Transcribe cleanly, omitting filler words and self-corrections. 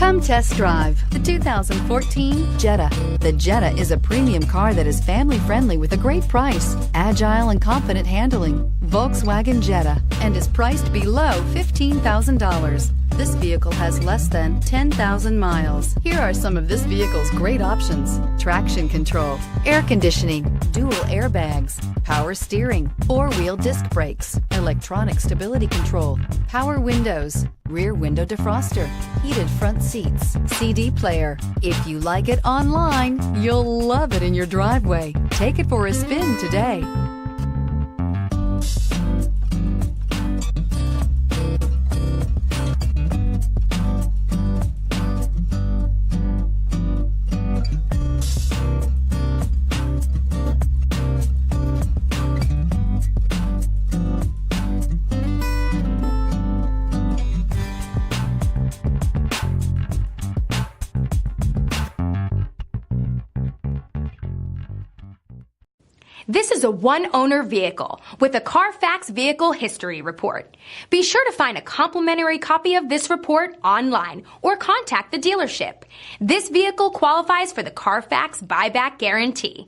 Come test drive the 2014 Jetta. The Jetta is a premium car that is family-friendly with a great price, agile and confident handling. Volkswagen Jetta, and is priced below $15,000. This vehicle has less than 10,000 miles. Here are some of this vehicle's great options: traction control, air conditioning, dual airbags, power steering, four-wheel disc brakes, electronic stability control, power windows, rear window defroster, heated front seats, CD player. If you like it online, you'll love it in your driveway. Take it for a spin today. This is a one-owner vehicle with a Carfax Vehicle History Report. Be sure to find a complimentary copy of this report online or contact the dealership. This vehicle qualifies for the Carfax Buyback Guarantee.